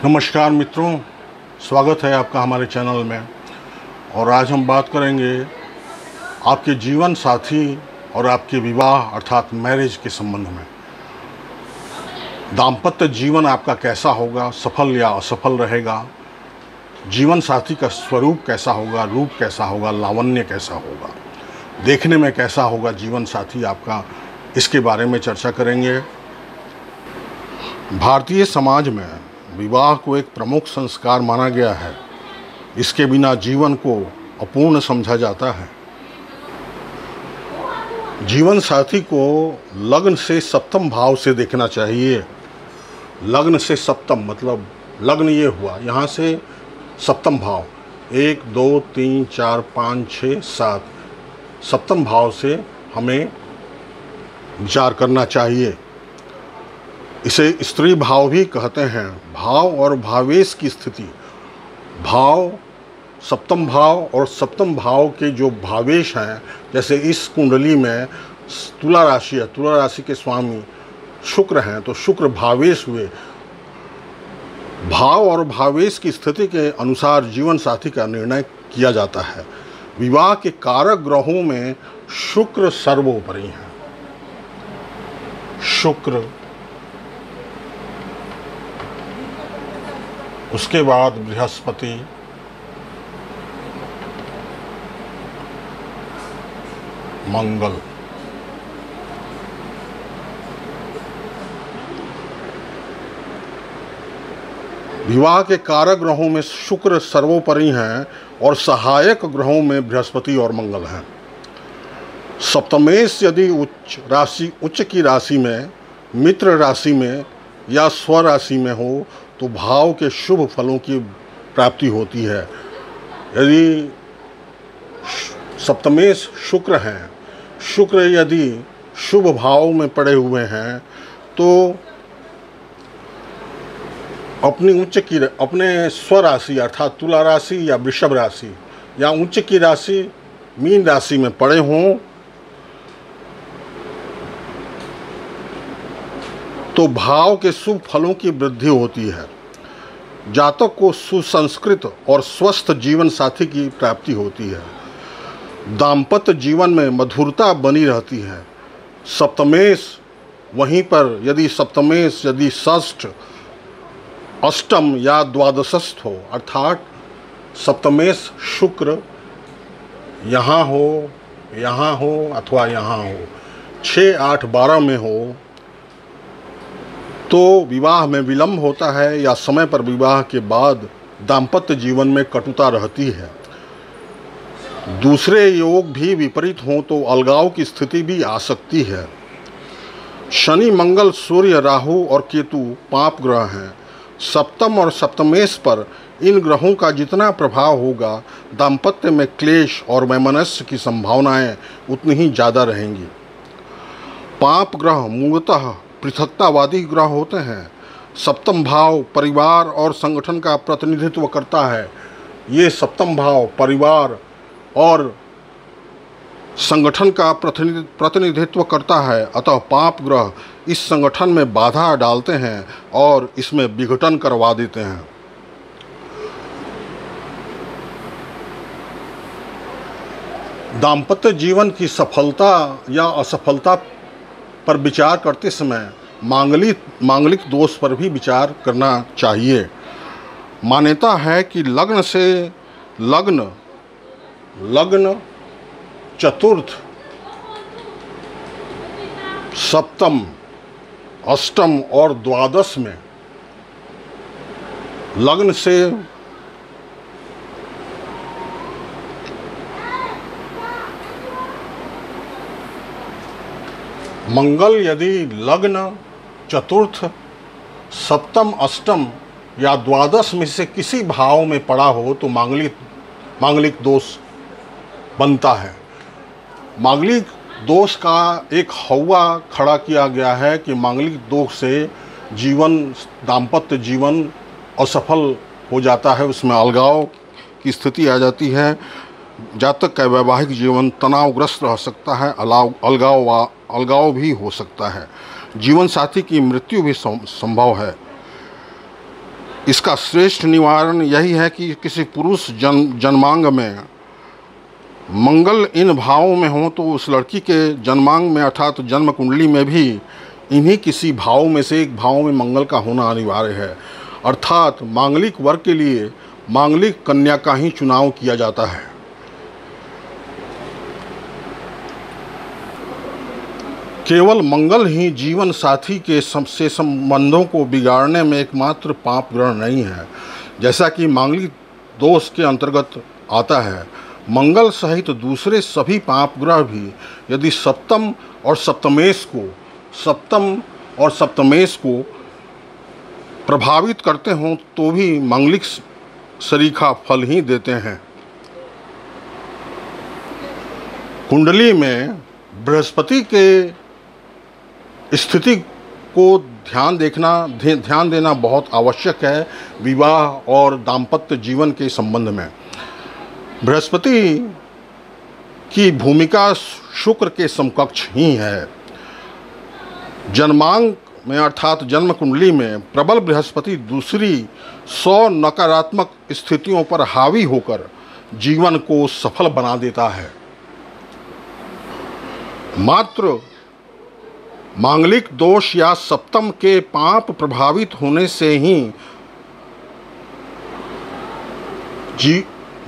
नमस्कार मित्रों, स्वागत है आपका हमारे चैनल में। और आज हम बात करेंगे आपके जीवन साथी और आपके विवाह अर्थात मैरिज के संबंध में। दाम्पत्य जीवन आपका कैसा होगा, सफल या असफल रहेगा, जीवन साथी का स्वरूप कैसा होगा, रूप कैसा होगा, लावण्य कैसा होगा, देखने में कैसा होगा जीवन साथी आपका, इसके बारे में चर्चा करेंगे। भारतीय समाज में विवाह को एक प्रमुख संस्कार माना गया है। इसके बिना जीवन को अपूर्ण समझा जाता है। जीवन साथी को लग्न से सप्तम भाव से देखना चाहिए। लग्न से सप्तम मतलब लग्न ये हुआ, यहाँ से सप्तम भाव 1 2 3 4 5 6 7 सप्तम भाव से हमें विचार करना चाहिए। इसे स्त्री भाव भी कहते हैं। भाव और भावेश की स्थिति, भाव सप्तम भाव और सप्तम भाव के जो भावेश हैं, जैसे इस कुंडली में तुला राशि है, तुला राशि के स्वामी शुक्र हैं, तो शुक्र भावेश हुए। भाव और भावेश की स्थिति के अनुसार जीवन साथी का निर्णय किया जाता है। विवाह के कारक ग्रहों में शुक्र सर्वोपरि है। शुक्र, उसके बाद बृहस्पति, मंगल। विवाह के कारक ग्रहों में शुक्र सर्वोपरि हैं और सहायक ग्रहों में बृहस्पति और मंगल हैं। सप्तमेश यदि उच्च की राशि में, मित्र राशि में या स्वराशि में हो तो भाव के शुभ फलों की प्राप्ति होती है। यदि सप्तमेश शुक्र हैं, शुक्र यदि शुभ भाव में पड़े हुए हैं तो अपने स्वराशि अर्थात तुला राशि या वृषभ राशि या उच्च की राशि मीन राशि में पड़े हों तो भाव के शुभ फलों की वृद्धि होती है। जातक को सुसंस्कृत और स्वस्थ जीवन साथी की प्राप्ति होती है। दाम्पत्य जीवन में मधुरता बनी रहती है। सप्तमेश वहीं पर यदि षष्ठ, अष्टम या द्वादशस्थ हो, अर्थात सप्तमेश शुक्र यहाँ हो अथवा यहाँ हो, 6 8 12 में हो तो विवाह में विलंब होता है या समय पर विवाह के बाद दाम्पत्य जीवन में कटुता रहती है। दूसरे योग भी विपरीत हों तो अलगाव की स्थिति भी आ सकती है। शनि, मंगल, सूर्य, राहु और केतु पाप ग्रह हैं। सप्तम और सप्तमेश पर इन ग्रहों का जितना प्रभाव होगा, दाम्पत्य में क्लेश और वैमनस्य की संभावनाएं उतनी ही ज़्यादा रहेंगी। पाप ग्रह मूलतः पृथकतावादी ग्रह होते हैं। सप्तम भाव परिवार और संगठन का प्रतिनिधित्व करता है। ये सप्तम भाव परिवार और संगठन का प्रतिनिधित्व करता है। अतः पाप ग्रह इस संगठन में बाधा डालते हैं और इसमें विघटन करवा देते हैं। दाम्पत्य जीवन की सफलता या असफलता पर विचार करते समय मांगलिक दोष पर भी विचार करना चाहिए। मान्यता है कि लग्न चतुर्थ, सप्तम, अष्टम और द्वादश में लग्न से मंगल यदि लग्न चतुर्थ, सप्तम, अष्टम या द्वादश में से किसी भाव में पड़ा हो तो मांगलिक दोष बनता है। मांगलिक दोष का एक हौवा खड़ा किया गया है कि मांगलिक दोष से दाम्पत्य जीवन असफल हो जाता है, उसमें अलगाव की स्थिति आ जाती है। जातक का वैवाहिक जीवन तनावग्रस्त रह सकता है, अलगाव भी हो सकता है। जीवन साथी की मृत्यु भी संभव है। इसका श्रेष्ठ निवारण यही है कि किसी पुरुष जन्मांग में मंगल इन भावों में हो तो उस लड़की के जन्मांग में अर्थात जन्म कुंडली में भी इन्हीं किसी भाव में से एक भाव में मंगल का होना अनिवार्य है। अर्थात मांगलिक वर्ग के लिए मांगलिक कन्या का ही चुनाव किया जाता है। केवल मंगल ही जीवन साथी के से संबंधों को बिगाड़ने में एकमात्र पाप ग्रह नहीं है, जैसा कि मांगलिक दोष के अंतर्गत आता है। मंगल सहित दूसरे सभी पाप ग्रह भी यदि सप्तम और सप्तमेश को प्रभावित करते हों तो भी मांगलिक सरीखा फल ही देते हैं। कुंडली में बृहस्पति के स्थिति को ध्यान देना बहुत आवश्यक है विवाह और दाम्पत्य जीवन के संबंध में। बृहस्पति की भूमिका शुक्र के समकक्ष ही है। जन्मांग में अर्थात जन्म कुंडली में प्रबल बृहस्पति दूसरी 100 नकारात्मक स्थितियों पर हावी होकर जीवन को सफल बना देता है। मात्र मांगलिक दोष या सप्तम के पाप प्रभावित होने से ही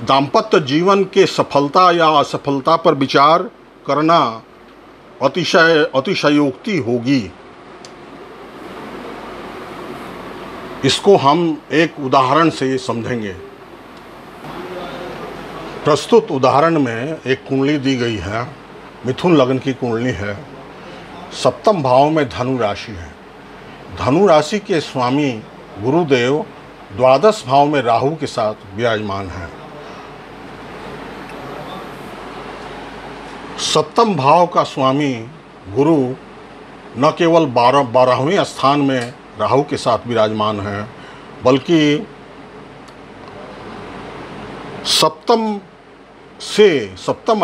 दाम्पत्य जीवन के सफलता या असफलता पर विचार करना अतिशयोक्ति होगी। इसको हम एक उदाहरण से समझेंगे। प्रस्तुत उदाहरण में एक कुंडली दी गई है, मिथुन लग्न की कुंडली है। सप्तम भाव में धनु राशि है। धनु राशि के स्वामी गुरुदेव द्वादश भाव में राहु के साथ विराजमान है। सप्तम भाव का स्वामी गुरु न केवल 12वें स्थान में राहु के साथ विराजमान है, बल्कि सप्तम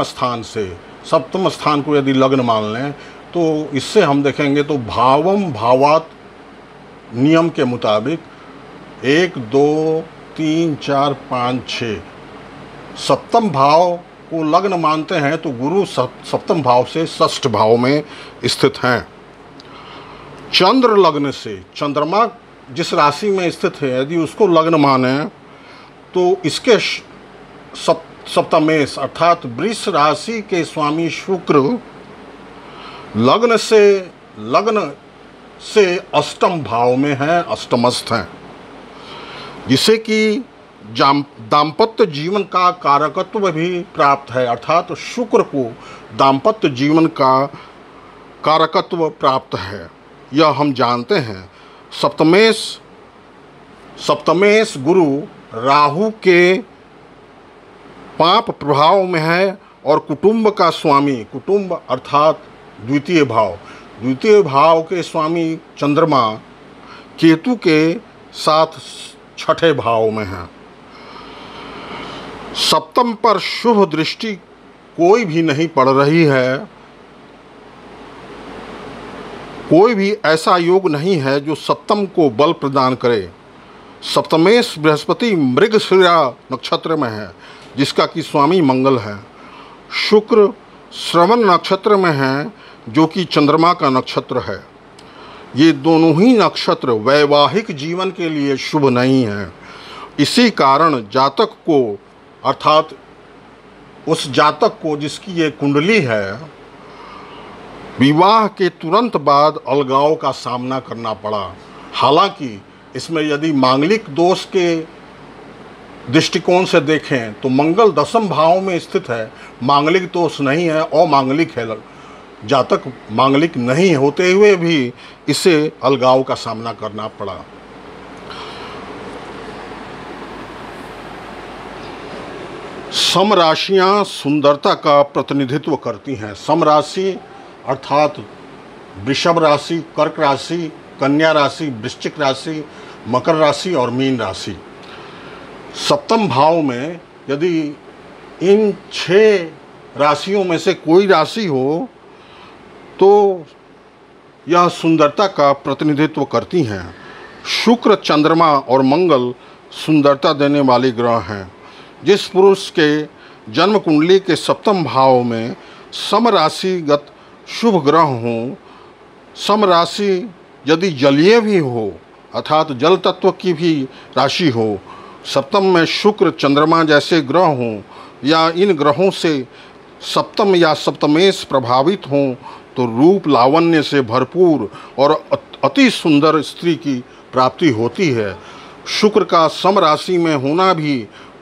स्थान को यदि लग्न मान लें तो इससे हम देखेंगे तो भावम भावात नियम के मुताबिक 1 2 3 4 5 6 सप्तम भाव को लग्न मानते हैं तो गुरु सप्तम भाव से षष्ठ भाव में स्थित हैं। चंद्र लग्न से चंद्रमा जिस राशि में स्थित है यदि उसको लग्न माने तो इसके सप्तमेश अर्थात वृष राशि के स्वामी शुक्र लग्न से अष्टम भाव में है, अष्टमस्थ हैं, जिसे कि दाम्पत्य जीवन का कारकत्व भी प्राप्त है। अर्थात शुक्र को दाम्पत्य जीवन का कारकत्व प्राप्त है, यह हम जानते हैं। सप्तमेश गुरु राहु के पाप प्रभाव में है और कुटुंब का स्वामी, कुटुंब अर्थात द्वितीय भाव के स्वामी चंद्रमा केतु के साथ छठे भाव में है। सप्तम पर शुभ दृष्टि कोई भी नहीं पड़ रही है, कोई भी ऐसा योग नहीं है जो सप्तम को बल प्रदान करे। सप्तमेश बृहस्पति मृगशिरा नक्षत्र में है, जिसका कि स्वामी मंगल है। शुक्र श्रवण नक्षत्र में है, जो कि चंद्रमा का नक्षत्र है। ये दोनों ही नक्षत्र वैवाहिक जीवन के लिए शुभ नहीं है। इसी कारण जातक को अर्थात उस जातक को जिसकी ये कुंडली है, विवाह के तुरंत बाद अलगाव का सामना करना पड़ा। हालांकि इसमें यदि मांगलिक दोष के दृष्टिकोण से देखें तो मंगल दशम भाव में स्थित है, मांगलिक दोष नहीं है, अमांगलिक है। जातक मांगलिक नहीं होते हुए भी इसे अलगाव का सामना करना पड़ा। समराशियां सुंदरता का प्रतिनिधित्व करती हैं। समराशि अर्थात वृषभ राशि, कर्क राशि, कन्या राशि, वृश्चिक राशि, मकर राशि और मीन राशि। सप्तम भाव में यदि इन 6 राशियों में से कोई राशि हो तो यह सुंदरता का प्रतिनिधित्व करती हैं। शुक्र, चंद्रमा और मंगल सुंदरता देने वाले ग्रह हैं। जिस पुरुष के जन्म कुंडली के सप्तम भाव में समराशिगत शुभ ग्रह हों, समराशि यदि जलीय भी हो अर्थात जल तत्व की भी राशि हो, सप्तम में शुक्र, चंद्रमा जैसे ग्रह हों या इन ग्रहों से सप्तम या सप्तमेश प्रभावित हों तो रूप लावण्य से भरपूर और अति सुंदर स्त्री की प्राप्ति होती है। शुक्र का सम राशि में होना भी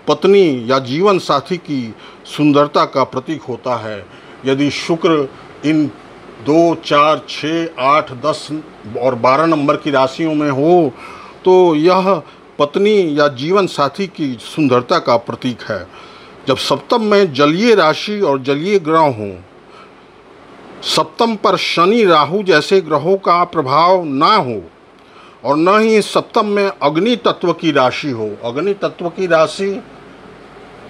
पत्नी या जीवन साथी की सुंदरता का प्रतीक होता है। यदि शुक्र इन 2, 4, 6, 8, 10 और 12 नंबर की राशियों में हो तो यह पत्नी या जीवन साथी की सुंदरता का प्रतीक है। जब सप्तम में जलीय राशि और जलीय ग्रह हों, सप्तम पर शनि, राहु जैसे ग्रहों का प्रभाव ना हो और न ही सप्तम में अग्नि तत्व की राशि हो। अग्नि तत्व की राशि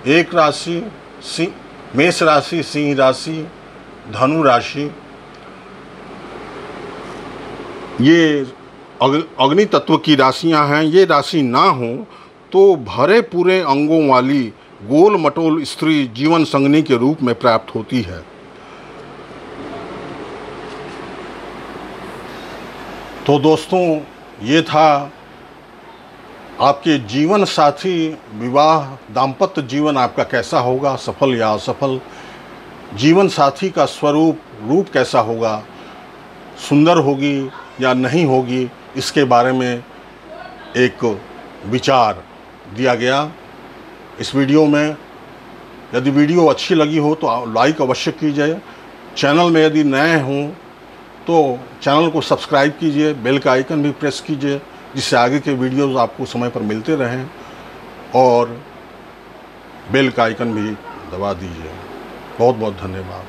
एक राशि मेष राशि, सिंह राशि, धनु राशि, ये अग्नि तत्व की राशियां हैं। ये राशि ना हो तो भरे पूरे अंगों वाली गोल मटोल स्त्री जीवन संगनी के रूप में प्राप्त होती है। तो दोस्तों, ये था आपके जीवन साथी विवाह दाम्पत्य जीवन आपका कैसा होगा, सफल या असफल, जीवन साथी का स्वरूप रूप कैसा होगा, सुंदर होगी या नहीं होगी, इसके बारे में एक विचार दिया गया इस वीडियो में। यदि वीडियो अच्छी लगी हो तो लाइक अवश्य कीजिए। चैनल में यदि नए हों तो चैनल को सब्सक्राइब कीजिए, बेल का आइकन भी प्रेस कीजिए जिससे आगे के वीडियोस आपको समय पर मिलते रहें और बेल का आइकन भी दबा दीजिए। बहुत बहुत धन्यवाद।